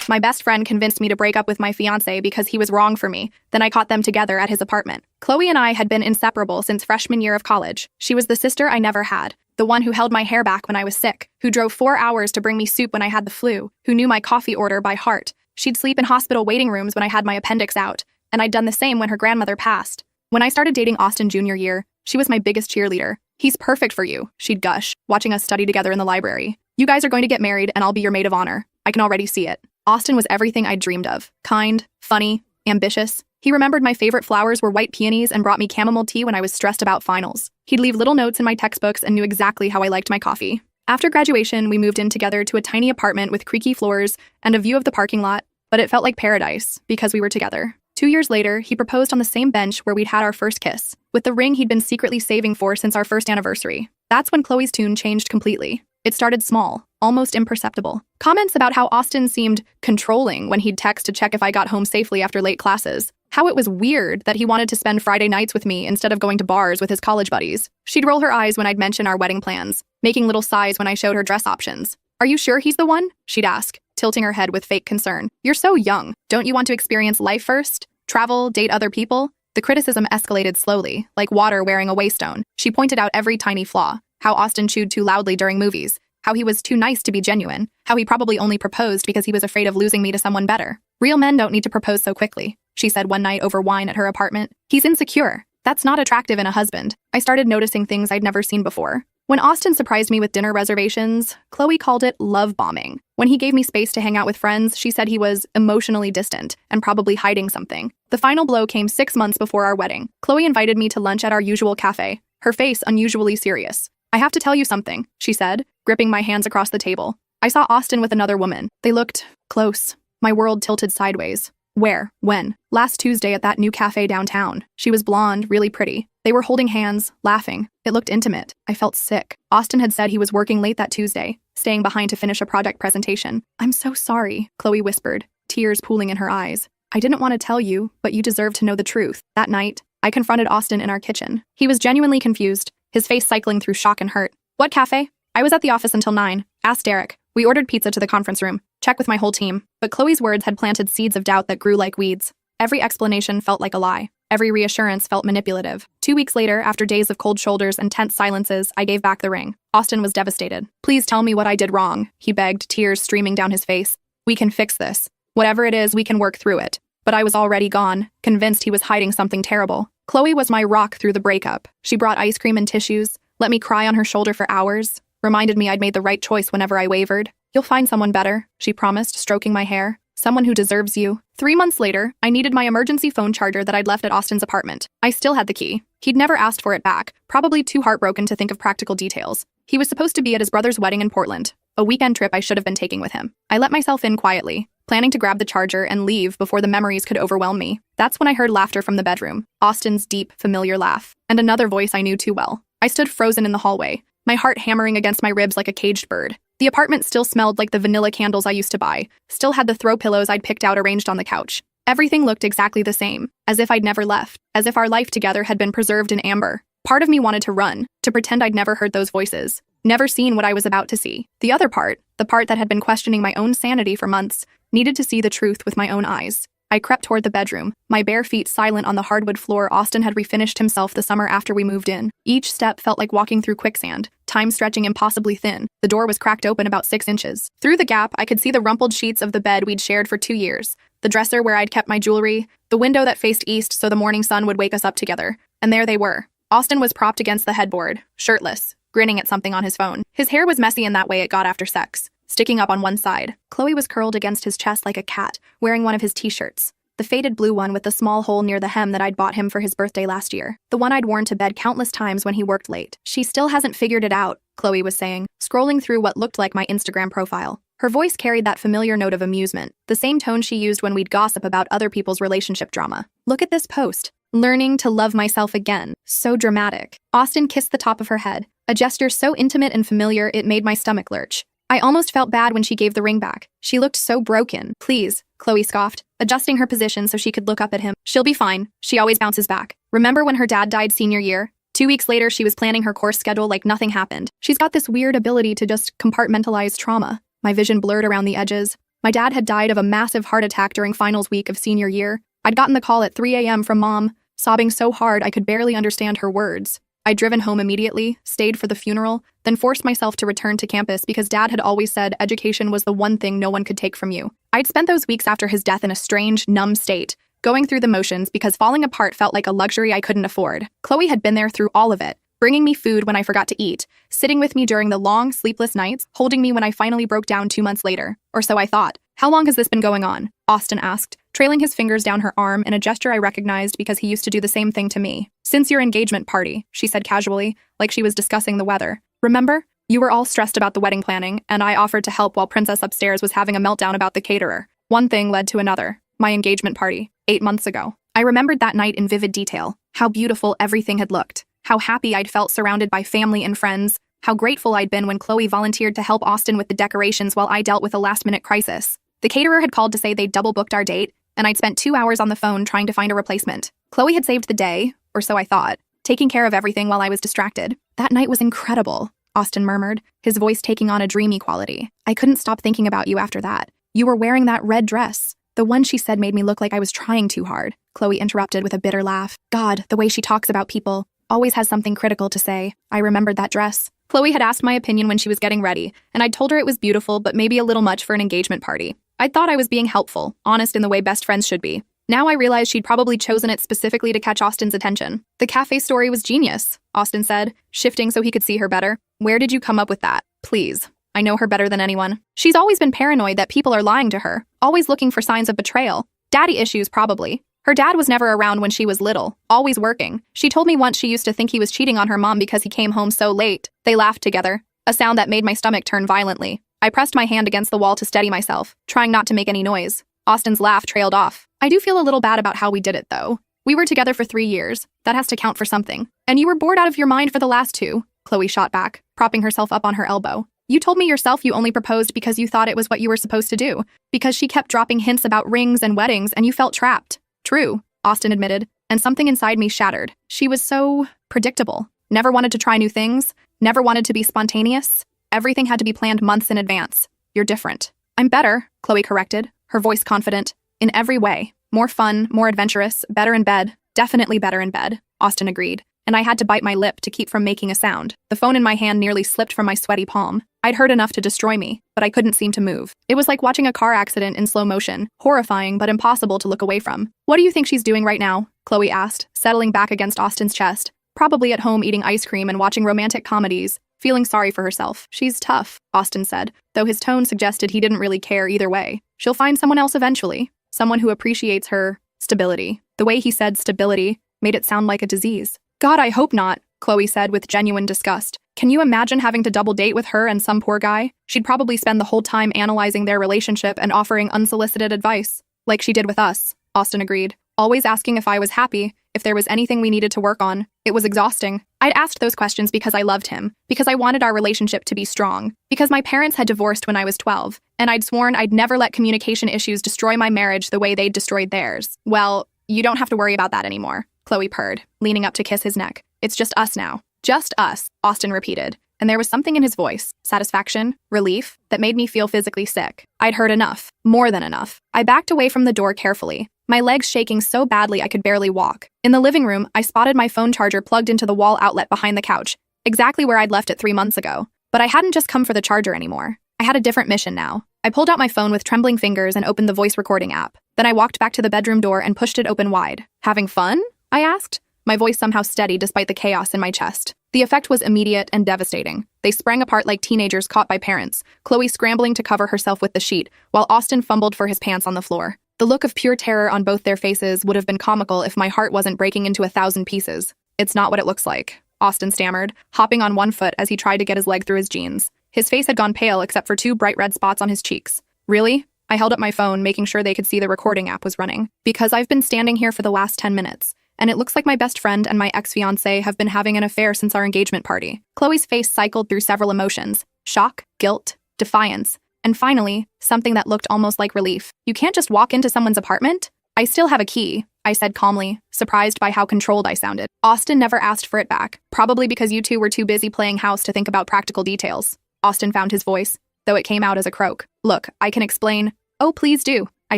My best friend convinced me to break up with my fiancé because he was wrong for me. Then I caught them together at his apartment. Chloe and I had been inseparable since freshman year of college. She was the sister I never had, the one who held my hair back when I was sick, who drove 4 hours to bring me soup when I had the flu, who knew my coffee order by heart. She'd sleep in hospital waiting rooms when I had my appendix out, and I'd done the same when her grandmother passed. When I started dating Austin junior year, she was my biggest cheerleader. "He's perfect for you," she'd gush, watching us study together in the library. "You guys are going to get married, and I'll be your maid of honor. I can already see it." Austin was everything I'd dreamed of. Kind, funny, ambitious. He remembered my favorite flowers were white peonies and brought me chamomile tea when I was stressed about finals. He'd leave little notes in my textbooks and knew exactly how I liked my coffee. After graduation, we moved in together to a tiny apartment with creaky floors and a view of the parking lot, but it felt like paradise because we were together. 2 years later, he proposed on the same bench where we'd had our first kiss, with the ring he'd been secretly saving for since our first anniversary. That's when Chloe's tune changed completely. It started small, almost imperceptible. Comments about how Austin seemed controlling when he'd text to check if I got home safely after late classes. How it was weird that he wanted to spend Friday nights with me instead of going to bars with his college buddies. She'd roll her eyes when I'd mention our wedding plans, making little sighs when I showed her dress options. "Are you sure he's the one?" she'd ask, tilting her head with fake concern. "You're so young. Don't you want to experience life first? Travel, date other people?" The criticism escalated slowly, like water wearing a waystone. She pointed out every tiny flaw. How Austin chewed too loudly during movies. How he was too nice to be genuine. How he probably only proposed because he was afraid of losing me to someone better. "Real men don't need to propose so quickly," she said one night over wine at her apartment. "He's insecure. That's not attractive in a husband." I started noticing things I'd never seen before. When Austin surprised me with dinner reservations, Chloe called it love bombing. When he gave me space to hang out with friends, she said he was emotionally distant and probably hiding something. The final blow came 6 months before our wedding. Chloe invited me to lunch at our usual cafe, her face unusually serious. "I have to tell you something," she said, gripping my hands across the table. "I saw Austin with another woman. They looked close." My world tilted sideways. "Where? When?" "Last Tuesday at that new cafe downtown. She was blonde, really pretty. They were holding hands, laughing. It looked intimate. I felt sick." Austin had said he was working late that Tuesday, staying behind to finish a project presentation. "I'm so sorry," Chloe whispered, tears pooling in her eyes. "I didn't want to tell you, but you deserve to know the truth." That night, I confronted Austin in our kitchen. He was genuinely confused, his face cycling through shock and hurt. "What cafe?" "I was at the office until 9. Ask Derek. We ordered pizza to the conference room. Check with my whole team." But Chloe's words had planted seeds of doubt that grew like weeds. Every explanation felt like a lie. Every reassurance felt manipulative. 2 weeks later, after days of cold shoulders and tense silences, I gave back the ring. Austin was devastated. "Please tell me what I did wrong," he begged, tears streaming down his face. "We can fix this. Whatever it is, we can work through it." But I was already gone, convinced he was hiding something terrible. Chloe was my rock through the breakup. She brought ice cream and tissues, let me cry on her shoulder for hours, reminded me I'd made the right choice whenever I wavered. "You'll find someone better," she promised, stroking my hair. "Someone who deserves you." 3 months later, I needed my emergency phone charger that I'd left at Austin's apartment. I still had the key. He'd never asked for it back, probably too heartbroken to think of practical details. He was supposed to be at his brother's wedding in Portland, a weekend trip I should have been taking with him. I let myself in quietly, planning to grab the charger and leave before the memories could overwhelm me. That's when I heard laughter from the bedroom, Austin's deep, familiar laugh, and another voice I knew too well. I stood frozen in the hallway, my heart hammering against my ribs like a caged bird. The apartment still smelled like the vanilla candles I used to buy, still had the throw pillows I'd picked out arranged on the couch. Everything looked exactly the same, as if I'd never left, as if our life together had been preserved in amber. Part of me wanted to run, to pretend I'd never heard those voices, never seen what I was about to see. The other part, the part that had been questioning my own sanity for months, needed to see the truth with my own eyes. I crept toward the bedroom, my bare feet silent on the hardwood floor Austin had refinished himself the summer after we moved in. Each step felt like walking through quicksand, time stretching impossibly thin. The door was cracked open about 6 inches. Through the gap, I could see the rumpled sheets of the bed we'd shared for 2 years, the dresser where I'd kept my jewelry, the window that faced east so the morning sun would wake us up together. And there they were. Austin was propped against the headboard, shirtless, grinning at something on his phone. His hair was messy in that way it got after sex, sticking up on one side. Chloe was curled against his chest like a cat, wearing one of his t-shirts. The faded blue one with the small hole near the hem that I'd bought him for his birthday last year. The one I'd worn to bed countless times when he worked late. "She still hasn't figured it out," Chloe was saying, scrolling through what looked like my Instagram profile. Her voice carried that familiar note of amusement, the same tone she used when we'd gossip about other people's relationship drama. "Look at this post. Learning to love myself again." So dramatic. Austin kissed the top of her head, a gesture so intimate and familiar it made my stomach lurch. I almost felt bad when she gave the ring back. She looked so broken. "Please," Chloe scoffed, adjusting her position so she could look up at him. "She'll be fine. She always bounces back. Remember when her dad died senior year? 2 weeks later, she was planning her course schedule like nothing happened. She's got this weird ability to just compartmentalize trauma." My vision blurred around the edges. My dad had died of a massive heart attack during finals week of senior year. I'd gotten the call at 3 a.m. from Mom, sobbing so hard I could barely understand her words. I'd driven home immediately, stayed for the funeral, then forced myself to return to campus because Dad had always said education was the one thing no one could take from you. I'd spent those weeks after his death in a strange, numb state, going through the motions because falling apart felt like a luxury I couldn't afford. Chloe had been there through all of it, bringing me food when I forgot to eat, sitting with me during the long, sleepless nights, holding me when I finally broke down 2 months later. Or so I thought. How long has this been going on? Austin asked, trailing his fingers down her arm in a gesture I recognized because he used to do the same thing to me. Since your engagement party, she said casually, like she was discussing the weather. Remember? You were all stressed about the wedding planning, and I offered to help while Princess upstairs was having a meltdown about the caterer. One thing led to another. My engagement party, 8 months ago. I remembered that night in vivid detail, how beautiful everything had looked, how happy I'd felt surrounded by family and friends, how grateful I'd been when Chloe volunteered to help Austin with the decorations while I dealt with a last-minute crisis. The caterer had called to say they'd double-booked our date, and I'd spent 2 hours on the phone trying to find a replacement. Chloe had saved the day, or so I thought, taking care of everything while I was distracted. That night was incredible, Austin murmured, his voice taking on a dreamy quality. I couldn't stop thinking about you after that. You were wearing that red dress. The one she said made me look like I was trying too hard, Chloe interrupted with a bitter laugh. God, the way she talks about people. Always has something critical to say. I remembered that dress. Chloe had asked my opinion when she was getting ready, and I'd told her it was beautiful but maybe a little much for an engagement party. I thought I was being helpful, honest in the way best friends should be. Now I realized she'd probably chosen it specifically to catch Austin's attention. The cafe story was genius, Austin said, shifting so he could see her better. Where did you come up with that? Please. I know her better than anyone. She's always been paranoid that people are lying to her, always looking for signs of betrayal. Daddy issues, probably. Her dad was never around when she was little, always working. She told me once she used to think he was cheating on her mom because he came home so late. They laughed together, a sound that made my stomach turn violently. I pressed my hand against the wall to steady myself, trying not to make any noise. Austin's laugh trailed off. I do feel a little bad about how we did it, though. We were together for 3 years. That has to count for something. And you were bored out of your mind for the last 2, Chloe shot back, propping herself up on her elbow. You told me yourself you only proposed because you thought it was what you were supposed to do, because she kept dropping hints about rings and weddings and you felt trapped. True, Austin admitted, and something inside me shattered. She was so predictable. Never wanted to try new things, never wanted to be spontaneous. Everything had to be planned months in advance. You're different. I'm better, Chloe corrected, her voice confident. In every way. More fun, more adventurous, better in bed. Definitely better in bed, Austin agreed, and I had to bite my lip to keep from making a sound. The phone in my hand nearly slipped from my sweaty palm. I'd heard enough to destroy me, but I couldn't seem to move. It was like watching a car accident in slow motion, horrifying but impossible to look away from. What do you think she's doing right now? Chloe asked, settling back against Austin's chest. Probably at home eating ice cream and watching romantic comedies, feeling sorry for herself. She's tough, Austin said, though his tone suggested he didn't really care either way. She'll find someone else eventually, someone who appreciates her stability. The way he said stability made it sound like a disease. God, I hope not, Chloe said with genuine disgust. Can you imagine having to double date with her and some poor guy? She'd probably spend the whole time analyzing their relationship and offering unsolicited advice, like she did with us, Austin agreed, always asking if I was happy, if there was anything we needed to work on. It was exhausting. I'd asked those questions because I loved him, because I wanted our relationship to be strong, because my parents had divorced when I was 12, and I'd sworn I'd never let communication issues destroy my marriage the way they'd destroyed theirs. Well, you don't have to worry about that anymore, Chloe purred, leaning up to kiss his neck. It's just us now. Just us, Austin repeated, and there was something in his voice, satisfaction, relief, that made me feel physically sick. I'd heard enough, more than enough. I backed away from the door carefully, my legs shaking so badly I could barely walk. In the living room, I spotted my phone charger plugged into the wall outlet behind the couch, exactly where I'd left it 3 months ago. But I hadn't just come for the charger anymore. I had a different mission now. I pulled out my phone with trembling fingers and opened the voice recording app. Then I walked back to the bedroom door and pushed it open wide. Having fun? I asked, my voice somehow steady despite the chaos in my chest. The effect was immediate and devastating. They sprang apart like teenagers caught by parents, Chloe scrambling to cover herself with the sheet, while Austin fumbled for his pants on the floor. The look of pure terror on both their faces would have been comical if my heart wasn't breaking into 1,000 pieces. It's not what it looks like, Austin stammered, hopping on one foot as he tried to get his leg through his jeans. His face had gone pale except for 2 bright red spots on his cheeks. Really? I held up my phone, making sure they could see the recording app was running. Because I've been standing here for the last 10 minutes, and it looks like my best friend and my ex-fiancé have been having an affair since our engagement party. Chloe's face cycled through several emotions: shock, guilt, defiance, and finally, something that looked almost like relief. You can't just walk into someone's apartment? I still have a key, I said calmly, surprised by how controlled I sounded. Austin never asked for it back, probably because you two were too busy playing house to think about practical details. Austin found his voice, though it came out as a croak. Look, I can explain. Oh, please do, I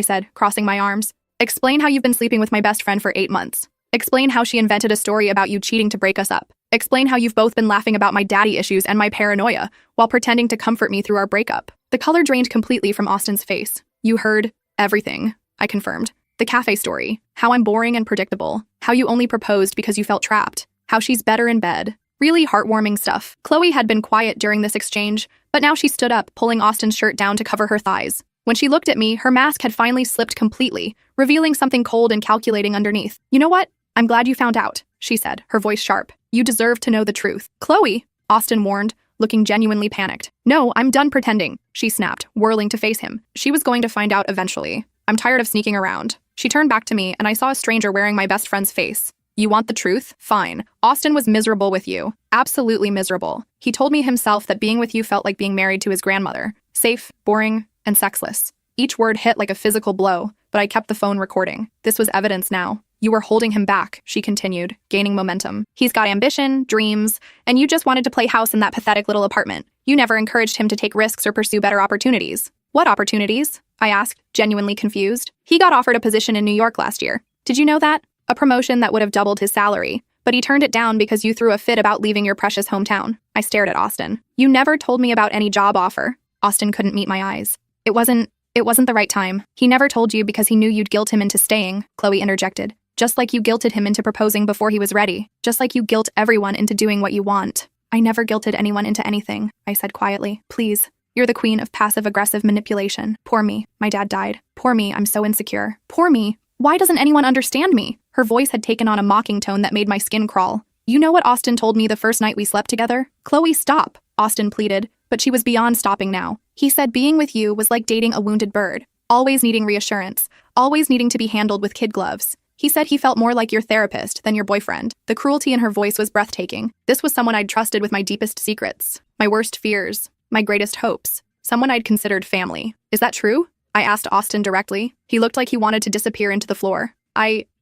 said, crossing my arms. Explain how you've been sleeping with my best friend for 8 months. Explain how she invented a story about you cheating to break us up. Explain how you've both been laughing about my daddy issues and my paranoia while pretending to comfort me through our breakup. The color drained completely from Austin's face. You heard everything, I confirmed. The cafe story, how I'm boring and predictable, how you only proposed because you felt trapped, how she's better in bed. Really heartwarming stuff. Chloe had been quiet during this exchange, but now she stood up, pulling Austin's shirt down to cover her thighs. When she looked at me, her mask had finally slipped completely, revealing something cold and calculating underneath. You know what? I'm glad you found out, she said, her voice sharp. You deserve to know the truth. Chloe, Austin warned, looking genuinely panicked. No, I'm done pretending, she snapped, whirling to face him. She was going to find out eventually. I'm tired of sneaking around. She turned back to me, and I saw a stranger wearing my best friend's face. You want the truth? Fine. Austin was miserable with you. Absolutely miserable. He told me himself that being with you felt like being married to his grandmother. Safe, boring, and sexless. Each word hit like a physical blow, but I kept the phone recording. This was evidence now. You were holding him back, she continued, gaining momentum. He's got ambition, dreams, and you just wanted to play house in that pathetic little apartment. You never encouraged him to take risks or pursue better opportunities. What opportunities? I asked, genuinely confused. He got offered a position in New York last year. Did you know that? A promotion that would have doubled his salary, but he turned it down because you threw a fit about leaving your precious hometown. I stared at Austin. You never told me about any job offer. Austin couldn't meet my eyes. It wasn't the right time. He never told you because he knew you'd guilt him into staying, Chloe interjected. Just like you guilted him into proposing before he was ready. Just like you guilt everyone into doing what you want. I never guilted anyone into anything, I said quietly. Please. You're the queen of passive-aggressive manipulation. Poor me. My dad died. Poor me. I'm so insecure. Poor me. Why doesn't anyone understand me? Her voice had taken on a mocking tone that made my skin crawl. You know what Austin told me the first night we slept together? Chloe, stop, Austin pleaded, but she was beyond stopping now. He said being with you was like dating a wounded bird, always needing reassurance, always needing to be handled with kid gloves. He said he felt more like your therapist than your boyfriend. The cruelty in her voice was breathtaking. This was someone I'd trusted with my deepest secrets, my worst fears, my greatest hopes, someone I'd considered family. Is that true? I asked Austin directly. He looked like he wanted to disappear into the floor.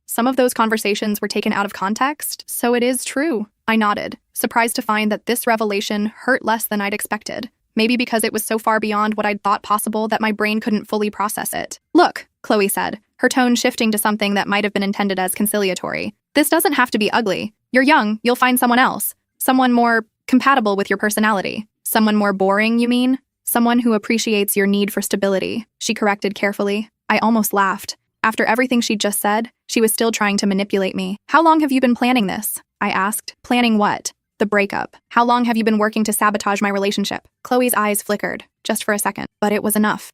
Some of those conversations were taken out of context, so it is true. I nodded, surprised to find that this revelation hurt less than I'd expected. Maybe because it was so far beyond what I'd thought possible that my brain couldn't fully process it. Look, Chloe said, her tone shifting to something that might have been intended as conciliatory. This doesn't have to be ugly. You're young, you'll find someone else. Someone more compatible with your personality. Someone more boring, you mean? Someone who appreciates your need for stability, she corrected carefully. I almost laughed. After everything she'd just said, she was still trying to manipulate me. How long have you been planning this? I asked. Planning what? The breakup. How long have you been working to sabotage my relationship? Chloe's eyes flickered, just for a second, but it was enough.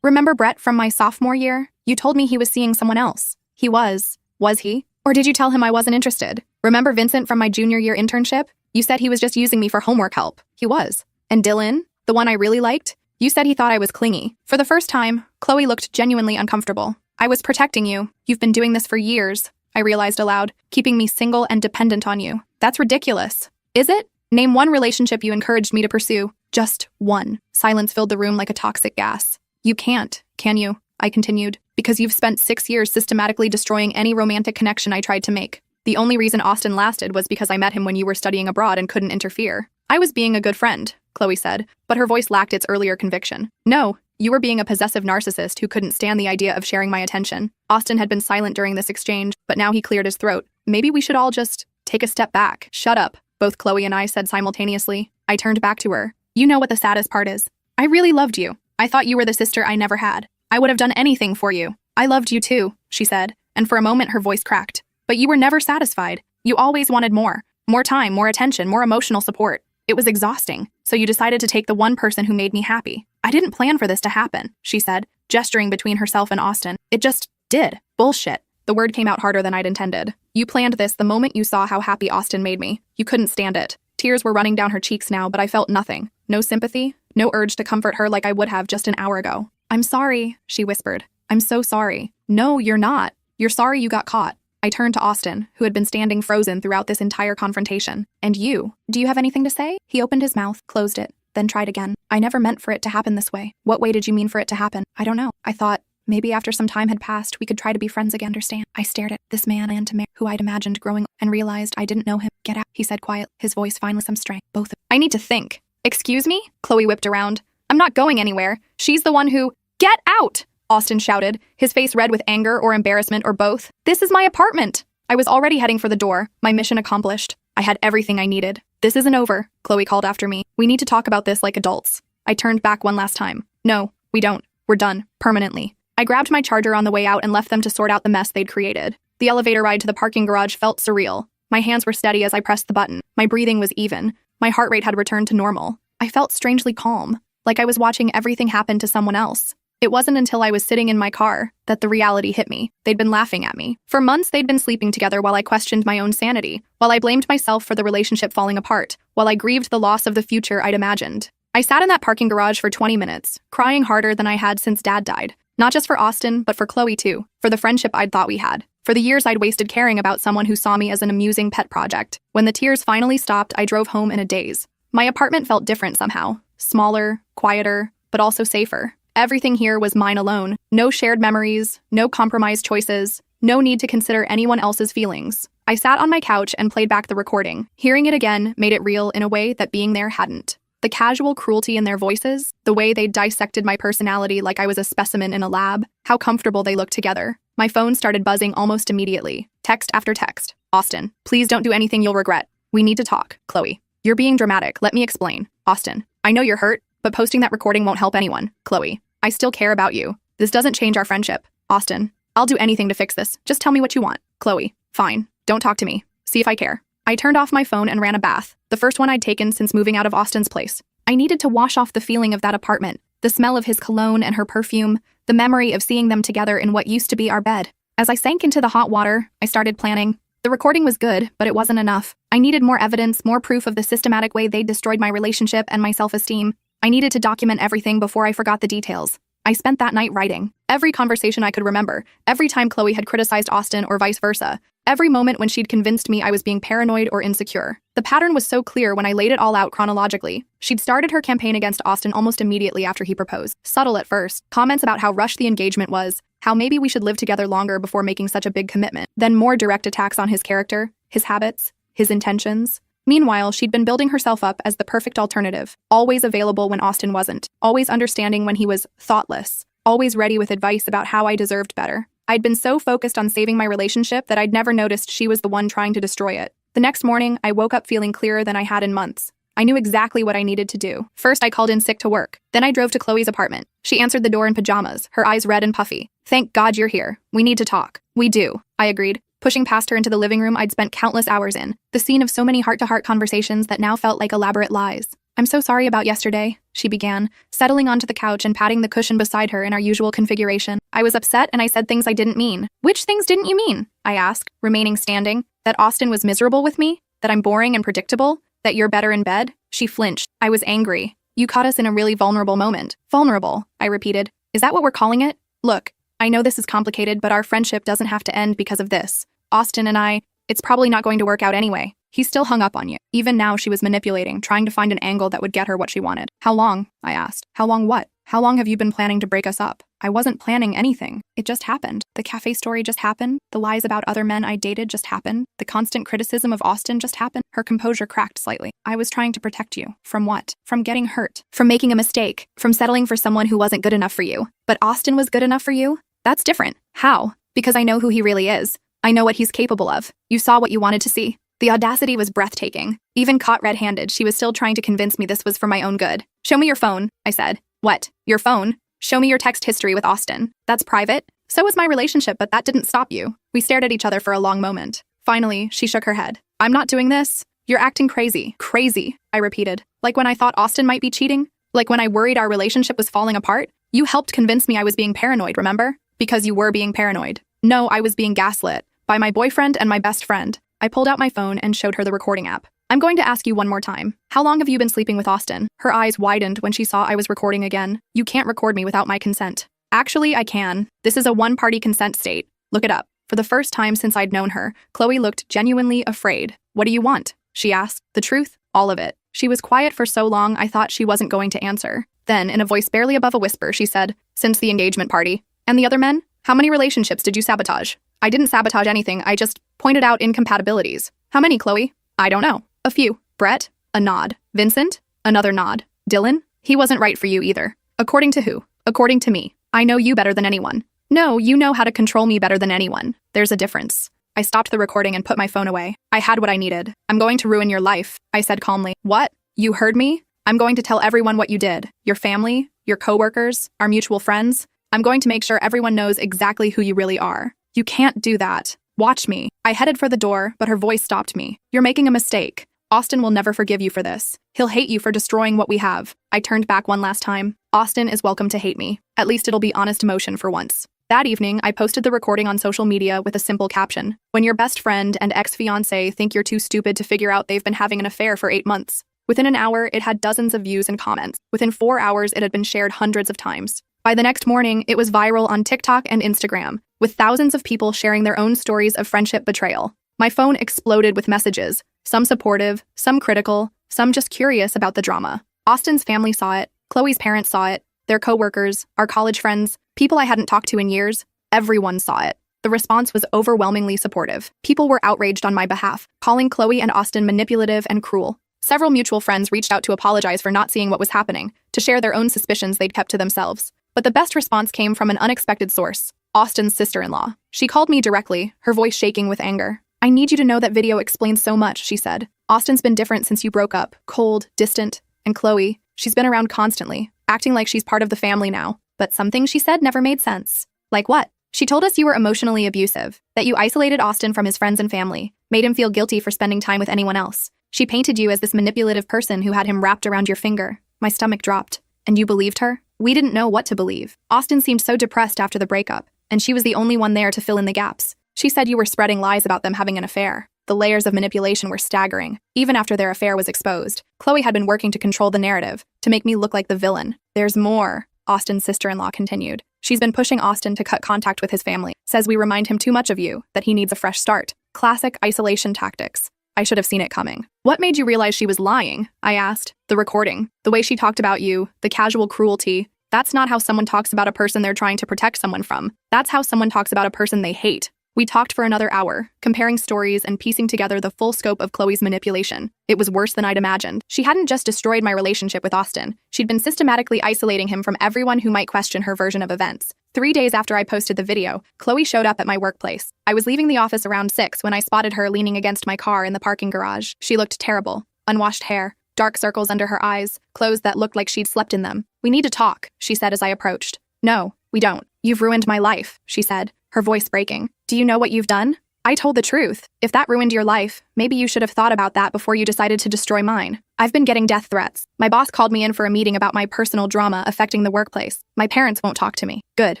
Remember Brett from my sophomore year? You told me he was seeing someone else. He was. Was he? Or did you tell him I wasn't interested? Remember Vincent from my junior year internship? You said he was just using me for homework help. He was. And Dylan, the one I really liked? You said he thought I was clingy. For the first time, Chloe looked genuinely uncomfortable. I was protecting you. You've been doing this for years, I realized aloud, keeping me single and dependent on you. That's ridiculous. Is it? Name one relationship you encouraged me to pursue. Just one. Silence filled the room like a toxic gas. You can't, can you? I continued. Because you've spent 6 years systematically destroying any romantic connection I tried to make. The only reason Austin lasted was because I met him when you were studying abroad and couldn't interfere. I was being a good friend, Chloe said, but her voice lacked its earlier conviction. No, you were being a possessive narcissist who couldn't stand the idea of sharing my attention. Austin had been silent during this exchange, but now he cleared his throat. Maybe we should all just take a step back. Shut up, both Chloe and I said simultaneously. I turned back to her. You know what the saddest part is? I really loved you. I thought you were the sister I never had. I would have done anything for you. I loved you too, she said, and for a moment her voice cracked. But you were never satisfied. You always wanted more. More time, more attention, more emotional support. It was exhausting, so you decided to take the one person who made me happy. I didn't plan for this to happen, she said, gesturing between herself and Austin. It just did. Bullshit. The word came out harder than I'd intended. You planned this the moment you saw how happy Austin made me. You couldn't stand it. Tears were running down her cheeks now, but I felt nothing. No sympathy, no urge to comfort her like I would have just an hour ago. I'm sorry, she whispered. I'm so sorry. No, you're not. You're sorry you got caught. I turned to Austin, who had been standing frozen throughout this entire confrontation. And you? Do you have anything to say? He opened his mouth, closed it, then tried again. I never meant for it to happen this way. What way did you mean for it to happen? I don't know. I thought maybe after some time had passed, we could try to be friends again, understand? I stared at this man and to Mary, who I'd imagined growing, and realized I didn't know him. Get out, he said quietly, his voice finally some strength. Both. I need to think. Excuse me? Chloe whipped around. I'm not going anywhere. She's the one who... Get out! Austin shouted, his face red with anger or embarrassment or both. This is my apartment! I was already heading for the door, my mission accomplished. I had everything I needed. This isn't over, Chloe called after me. We need to talk about this like adults. I turned back one last time. No, we don't. We're done, permanently. I grabbed my charger on the way out and left them to sort out the mess they'd created. The elevator ride to the parking garage felt surreal. My hands were steady as I pressed the button. My breathing was even. My heart rate had returned to normal. I felt strangely calm, like I was watching everything happen to someone else. It wasn't until I was sitting in my car that the reality hit me. They'd been laughing at me. For months, they'd been sleeping together while I questioned my own sanity, while I blamed myself for the relationship falling apart, while I grieved the loss of the future I'd imagined. I sat in that parking garage for 20 minutes, crying harder than I had since Dad died. Not just for Austin, but for Chloe too, for the friendship I'd thought we had, for the years I'd wasted caring about someone who saw me as an amusing pet project. When the tears finally stopped, I drove home in a daze. My apartment felt different somehow. Smaller, quieter, but also safer. Everything here was mine alone. No shared memories, no compromised choices, no need to consider anyone else's feelings. I sat on my couch and played back the recording. Hearing it again made it real in a way that being there hadn't. The casual cruelty in their voices, the way they dissected my personality like I was a specimen in a lab, how comfortable they looked together. My phone started buzzing almost immediately. Text after text. Austin, please don't do anything you'll regret. We need to talk. Chloe, you're being dramatic. Let me explain. Austin, I know you're hurt, but posting that recording won't help anyone. Chloe, I still care about you. This doesn't change our friendship. Austin, I'll do anything to fix this. Just tell me what you want. Chloe, fine. Don't talk to me. See if I care. I turned off my phone and ran a bath, the first one I'd taken since moving out of Austin's place. I needed to wash off the feeling of that apartment, the smell of his cologne and her perfume, the memory of seeing them together in what used to be our bed. As I sank into the hot water, I started planning. The recording was good, but it wasn't enough. I needed more evidence, more proof of the systematic way they'd destroyed my relationship and my self-esteem. I needed to document everything before I forgot the details. I spent that night writing. Every conversation I could remember, every time Chloe had criticized Austin or vice versa, every moment when she'd convinced me I was being paranoid or insecure. The pattern was so clear when I laid it all out chronologically. She'd started her campaign against Austin almost immediately after he proposed. Subtle at first, comments about how rushed the engagement was, how maybe we should live together longer before making such a big commitment. Then more direct attacks on his character, his habits, his intentions. Meanwhile, she'd been building herself up as the perfect alternative, always available when Austin wasn't, always understanding when he was thoughtless, always ready with advice about how I deserved better. I'd been so focused on saving my relationship that I'd never noticed she was the one trying to destroy it. The next morning, I woke up feeling clearer than I had in months. I knew exactly what I needed to do. First, I called in sick to work. Then I drove to Chloe's apartment. She answered the door in pajamas, her eyes red and puffy. Thank God you're here. We need to talk. We do, I agreed, pushing past her into the living room I'd spent countless hours in, the scene of so many heart-to-heart conversations that now felt like elaborate lies. I'm so sorry about yesterday, she began, settling onto the couch and patting the cushion beside her in our usual configuration. I was upset and I said things I didn't mean. Which things didn't you mean? I asked, remaining standing. That Austin was miserable with me? That I'm boring and predictable? That you're better in bed? She flinched. I was angry. You caught us in a really vulnerable moment. Vulnerable, I repeated. Is that what we're calling it? Look, I know this is complicated, but our friendship doesn't have to end because of this. Austin and I, it's probably not going to work out anyway. He's still hung up on you. Even now, she was manipulating, trying to find an angle that would get her what she wanted. How long? I asked. How long what? How long have you been planning to break us up? I wasn't planning anything. It just happened. The cafe story just happened. The lies about other men I dated just happened. The constant criticism of Austin just happened. Her composure cracked slightly. I was trying to protect you. From what? From getting hurt. From making a mistake. From settling for someone who wasn't good enough for you. But Austin was good enough for you? That's different. How? Because I know who he really is. I know what he's capable of. You saw what you wanted to see. The audacity was breathtaking. Even caught red-handed, she was still trying to convince me this was for my own good. Show me your phone, I said. What? Your phone? Show me your text history with Austin. That's private? So was my relationship, but that didn't stop you. We stared at each other for a long moment. Finally, she shook her head. I'm not doing this. You're acting crazy. Crazy, I repeated. Like when I thought Austin might be cheating? Like when I worried our relationship was falling apart? You helped convince me I was being paranoid, remember? Because you were being paranoid. No, I was being gaslit. By my boyfriend and my best friend. I pulled out my phone and showed her the recording app. I'm going to ask you one more time. How long have you been sleeping with Austin? Her eyes widened when she saw I was recording again. You can't record me without my consent. Actually, I can. This is a one-party consent state. Look it up. For the first time since I'd known her, Chloe looked genuinely afraid. What do you want? She asked. The truth? All of it. She was quiet for so long I thought she wasn't going to answer. Then, in a voice barely above a whisper, she said, Since the engagement party. And the other men? How many relationships did you sabotage? I didn't sabotage anything, I just pointed out incompatibilities. How many, Chloe? I don't know. A few. Brett? A nod. Vincent? Another nod. Dylan? He wasn't right for you either. According to who? According to me. I know you better than anyone. No, you know how to control me better than anyone. There's a difference. I stopped the recording and put my phone away. I had what I needed. I'm going to ruin your life, I said calmly. What? You heard me? I'm going to tell everyone what you did. Your family, your coworkers, our mutual friends. I'm going to make sure everyone knows exactly who you really are. You can't do that. Watch me. I headed for the door, but her voice stopped me. You're making a mistake. Austin will never forgive you for this. He'll hate you for destroying what we have. I turned back one last time. Austin is welcome to hate me. At least it'll be honest emotion for once. That evening, I posted the recording on social media with a simple caption. When your best friend and ex-fiancé think you're too stupid to figure out they've been having an affair for 8 months. Within an hour, it had dozens of views and comments. Within 4 hours, it had been shared hundreds of times. By the next morning, it was viral on TikTok and Instagram, with thousands of people sharing their own stories of friendship betrayal. My phone exploded with messages, some supportive, some critical, some just curious about the drama. Austin's family saw it, Chloe's parents saw it, their coworkers, our college friends, people I hadn't talked to in years, everyone saw it. The response was overwhelmingly supportive. People were outraged on my behalf, calling Chloe and Austin manipulative and cruel. Several mutual friends reached out to apologize for not seeing what was happening, to share their own suspicions they'd kept to themselves. But the best response came from an unexpected source, Austin's sister-in-law. She called me directly, her voice shaking with anger. I need you to know that video explains so much, she said. Austin's been different since you broke up, cold, distant, and Chloe, she's been around constantly, acting like she's part of the family now. But some things she said never made sense. Like what? She told us you were emotionally abusive, that you isolated Austin from his friends and family, made him feel guilty for spending time with anyone else. She painted you as this manipulative person who had him wrapped around your finger. My stomach dropped. And you believed her? We didn't know what to believe. Austin seemed so depressed after the breakup, and she was the only one there to fill in the gaps. She said you were spreading lies about them having an affair. The layers of manipulation were staggering. Even after their affair was exposed, Chloe had been working to control the narrative, to make me look like the villain. There's more, Austin's sister-in-law continued. She's been pushing Austin to cut contact with his family, says we remind him too much of you, that he needs a fresh start. Classic isolation tactics. I should have seen it coming. What made you realize she was lying? I asked. The recording. The way she talked about you, the casual cruelty. That's not how someone talks about a person they're trying to protect someone from. That's how someone talks about a person they hate. We talked for another hour, comparing stories and piecing together the full scope of Chloe's manipulation. It was worse than I'd imagined. She hadn't just destroyed my relationship with Austin. She'd been systematically isolating him from everyone who might question her version of events. 3 days after I posted the video, Chloe showed up at my workplace. I was leaving the office around 6 when I spotted her leaning against my car in the parking garage. She looked terrible. Unwashed hair, dark circles under her eyes, clothes that looked like she'd slept in them. We need to talk, she said as I approached. No, we don't. You've ruined my life, she said, her voice breaking. Do you know what you've done? I told the truth. If that ruined your life, maybe you should have thought about that before you decided to destroy mine. I've been getting death threats. My boss called me in for a meeting about my personal drama affecting the workplace. My parents won't talk to me. Good.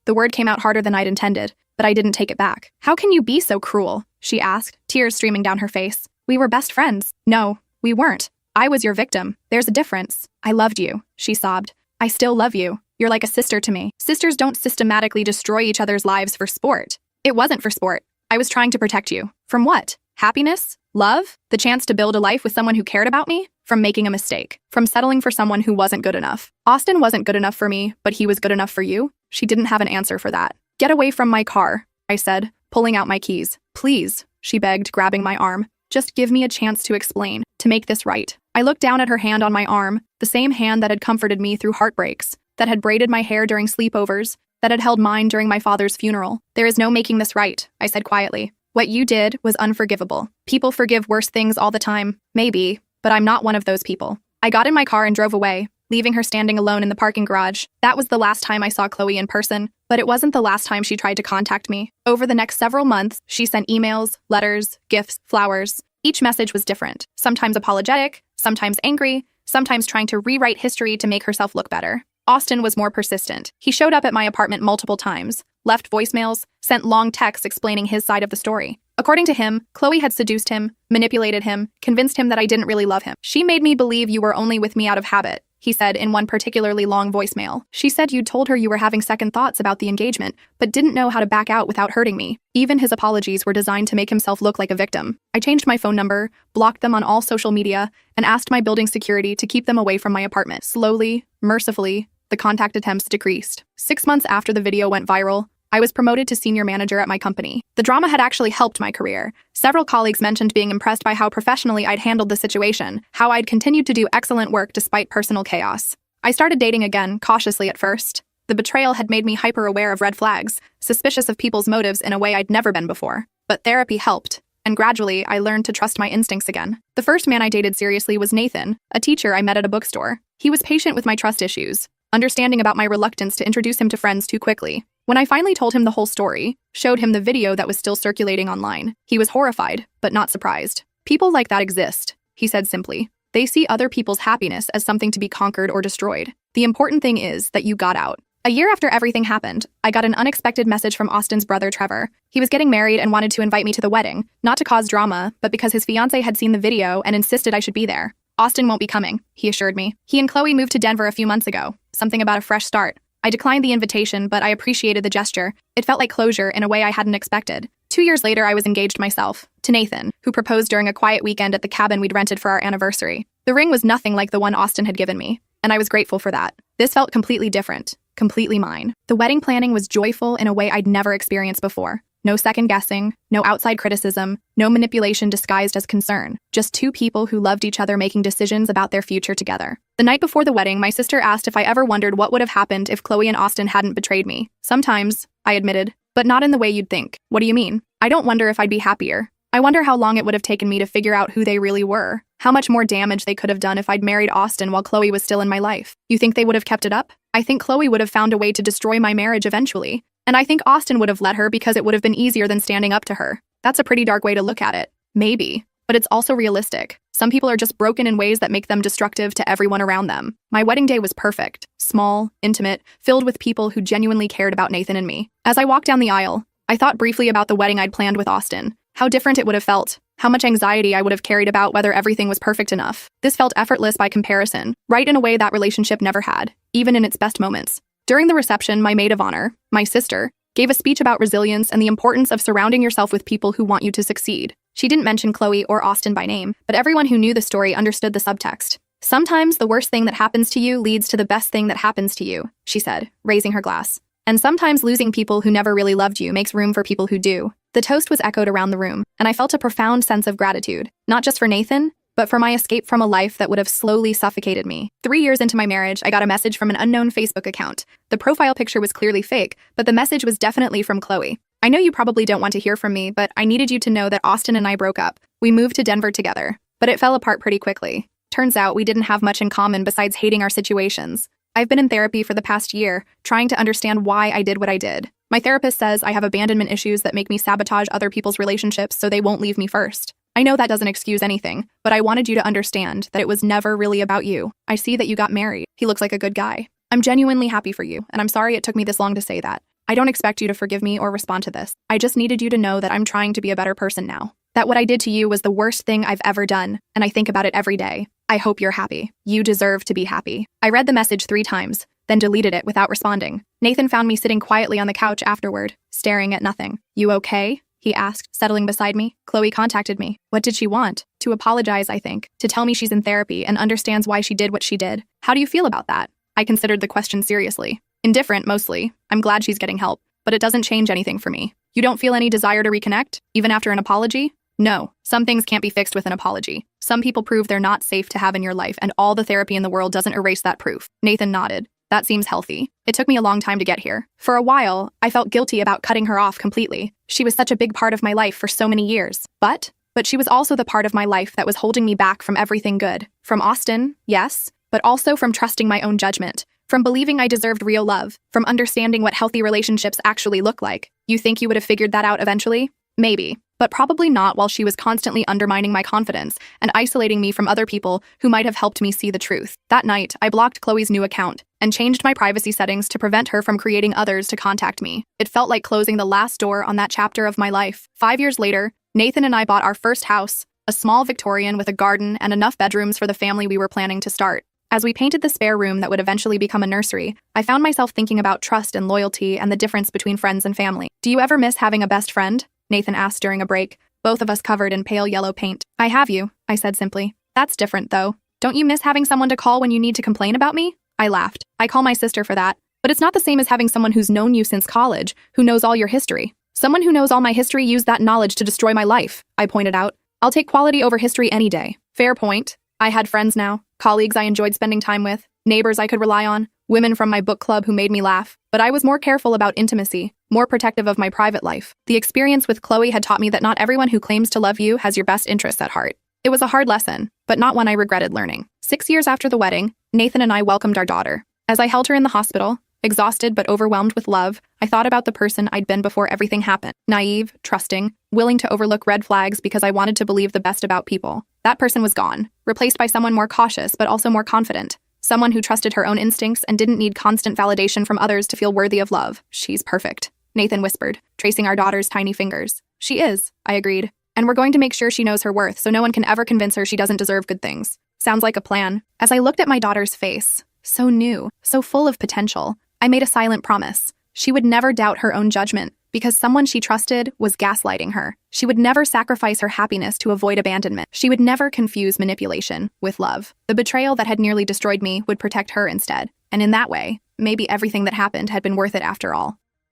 The word came out harder than I'd intended, but I didn't take it back. How can you be so cruel? She asked, tears streaming down her face. We were best friends. No, we weren't. I was your victim. There's a difference. I loved you, she sobbed. I still love you. You're like a sister to me. Sisters don't systematically destroy each other's lives for sport. It wasn't for sport. I was trying to protect you. From what? Happiness? Love? The chance to build a life with someone who cared about me? From making a mistake. From settling for someone who wasn't good enough. Austin wasn't good enough for me, but he was good enough for you? She didn't have an answer for that. Get away from my car, I said, pulling out my keys. Please, she begged, grabbing my arm. Just give me a chance to explain, to make this right. I looked down at her hand on my arm, the same hand that had comforted me through heartbreaks, that had braided my hair during sleepovers, that had held mine during my father's funeral. There is no making this right, I said quietly. What you did was unforgivable. People forgive worse things all the time, maybe, but I'm not one of those people. I got in my car and drove away, leaving her standing alone in the parking garage. That was the last time I saw Chloe in person, but it wasn't the last time she tried to contact me. Over the next several months, she sent emails, letters, gifts, flowers. Each message was different, sometimes apologetic, sometimes angry, sometimes trying to rewrite history to make herself look better. Austin was more persistent. He showed up at my apartment multiple times, left voicemails, sent long texts explaining his side of the story. According to him, Chloe had seduced him, manipulated him, convinced him that I didn't really love him. She made me believe you were only with me out of habit, he said in one particularly long voicemail. She said you'd told her you were having second thoughts about the engagement, but didn't know how to back out without hurting me. Even his apologies were designed to make himself look like a victim. I changed my phone number, blocked them on all social media, and asked my building security to keep them away from my apartment. Slowly, mercifully, the contact attempts decreased. 6 months after the video went viral, I was promoted to senior manager at my company. The drama had actually helped my career. Several colleagues mentioned being impressed by how professionally I'd handled the situation, how I'd continued to do excellent work despite personal chaos. I started dating again, cautiously at first. The betrayal had made me hyper-aware of red flags, suspicious of people's motives in a way I'd never been before. But therapy helped, and gradually I learned to trust my instincts again. The first man I dated seriously was Nathan, a teacher I met at a bookstore. He was patient with my trust issues, understanding about my reluctance to introduce him to friends too quickly. When I finally told him the whole story, showed him the video that was still circulating online, he was horrified, but not surprised. People like that exist, he said simply. They see other people's happiness as something to be conquered or destroyed. The important thing is that you got out. A year after everything happened, I got an unexpected message from Austin's brother, Trevor. He was getting married and wanted to invite me to the wedding, not to cause drama, but because his fiancé had seen the video and insisted I should be there. Austin won't be coming, he assured me. He and Chloe moved to Denver a few months ago, something about a fresh start. I declined the invitation, but I appreciated the gesture. It felt like closure in a way I hadn't expected. 2 years later, I was engaged myself, to Nathan, who proposed during a quiet weekend at the cabin we'd rented for our anniversary. The ring was nothing like the one Austin had given me, and I was grateful for that. This felt completely different, completely mine. The wedding planning was joyful in a way I'd never experienced before. No second guessing, no outside criticism, no manipulation disguised as concern. Just two people who loved each other making decisions about their future together. The night before the wedding, my sister asked if I ever wondered what would have happened if Chloe and Austin hadn't betrayed me. Sometimes, I admitted, but not in the way you'd think. What do you mean? I don't wonder if I'd be happier. I wonder how long it would have taken me to figure out who they really were. How much more damage they could have done if I'd married Austin while Chloe was still in my life. You think they would have kept it up? I think Chloe would have found a way to destroy my marriage eventually. And I think Austin would have let her because it would have been easier than standing up to her. That's a pretty dark way to look at it. Maybe. But it's also realistic. Some people are just broken in ways that make them destructive to everyone around them. My wedding day was perfect. Small, intimate, filled with people who genuinely cared about Nathan and me. As I walked down the aisle, I thought briefly about the wedding I'd planned with Austin. How different it would have felt. How much anxiety I would have carried about whether everything was perfect enough. This felt effortless by comparison, right in a way that relationship never had, even in its best moments. During the reception, my maid of honor, my sister, gave a speech about resilience and the importance of surrounding yourself with people who want you to succeed. She didn't mention Chloe or Austin by name, but everyone who knew the story understood the subtext. Sometimes the worst thing that happens to you leads to the best thing that happens to you, she said, raising her glass. And sometimes losing people who never really loved you makes room for people who do. The toast was echoed around the room, and I felt a profound sense of gratitude, not just for Nathan, but for my escape from a life that would have slowly suffocated me. 3 years into my marriage, I got a message from an unknown Facebook account. The profile picture was clearly fake, but the message was definitely from Chloe. I know you probably don't want to hear from me, but I needed you to know that Austin and I broke up. We moved to Denver together, but it fell apart pretty quickly. Turns out we didn't have much in common besides hating our situations. I've been in therapy for the past year, trying to understand why I did what I did. My therapist says I have abandonment issues that make me sabotage other people's relationships so they won't leave me first. I know that doesn't excuse anything, but I wanted you to understand that it was never really about you. I see that you got married. He looks like a good guy. I'm genuinely happy for you, and I'm sorry it took me this long to say that. I don't expect you to forgive me or respond to this. I just needed you to know that I'm trying to be a better person now. That what I did to you was the worst thing I've ever done, and I think about it every day. I hope you're happy. You deserve to be happy. I read the message 3 times, then deleted it without responding. Nathan found me sitting quietly on the couch afterward, staring at nothing. You okay? He asked, settling beside me. Chloe contacted me. What did she want? To apologize, I think. To tell me she's in therapy and understands why she did what she did. How do you feel about that? I considered the question seriously. Indifferent, mostly. I'm glad she's getting help, but it doesn't change anything for me. You don't feel any desire to reconnect, even after an apology? No, some things can't be fixed with an apology. Some people prove they're not safe to have in your life, and all the therapy in the world doesn't erase that proof. Nathan nodded. That seems healthy. It took me a long time to get here. For a while, I felt guilty about cutting her off completely. She was such a big part of my life for so many years. But she was also the part of my life that was holding me back from everything good. From Austin, yes, but also from trusting my own judgment. From believing I deserved real love. From understanding what healthy relationships actually look like. You think you would have figured that out eventually? Maybe. But probably not while she was constantly undermining my confidence and isolating me from other people who might have helped me see the truth. That night, I blocked Chloe's new account and changed my privacy settings to prevent her from creating others to contact me. It felt like closing the last door on that chapter of my life. 5 years later, Nathan and I bought our first house, a small Victorian with a garden and enough bedrooms for the family we were planning to start. As we painted the spare room that would eventually become a nursery, I found myself thinking about trust and loyalty and the difference between friends and family. Do you ever miss having a best friend? Nathan asked during a break, both of us covered in pale yellow paint. I have you, I said simply. That's different, though. Don't you miss having someone to call when you need to complain about me? I laughed. I call my sister for that. But it's not the same as having someone who's known you since college, who knows all your history. Someone who knows all my history used that knowledge to destroy my life, I pointed out. I'll take quality over history any day. Fair point. I had friends now, colleagues I enjoyed spending time with, neighbors I could rely on. women from my book club who made me laugh, but I was more careful about intimacy, more protective of my private life. The experience with Chloe had taught me that not everyone who claims to love you has your best interests at heart. It was a hard lesson, but not one I regretted learning. 6 years after the wedding, Nathan and I welcomed our daughter. As I held her in the hospital, exhausted but overwhelmed with love, I thought about the person I'd been before everything happened. Naive, trusting, willing to overlook red flags because I wanted to believe the best about people. That person was gone, replaced by someone more cautious but also more confident. Someone who trusted her own instincts and didn't need constant validation from others to feel worthy of love. She's perfect, Nathan whispered, tracing our daughter's tiny fingers. She is, I agreed. And we're going to make sure she knows her worth so no one can ever convince her she doesn't deserve good things. Sounds like a plan. As I looked at my daughter's face, so new, so full of potential, I made a silent promise. She would never doubt her own judgment because someone she trusted was gaslighting her. She would never sacrifice her happiness to avoid abandonment. She would never confuse manipulation with love. The betrayal that had nearly destroyed me would protect her instead. And in that way, maybe everything that happened had been worth it after all.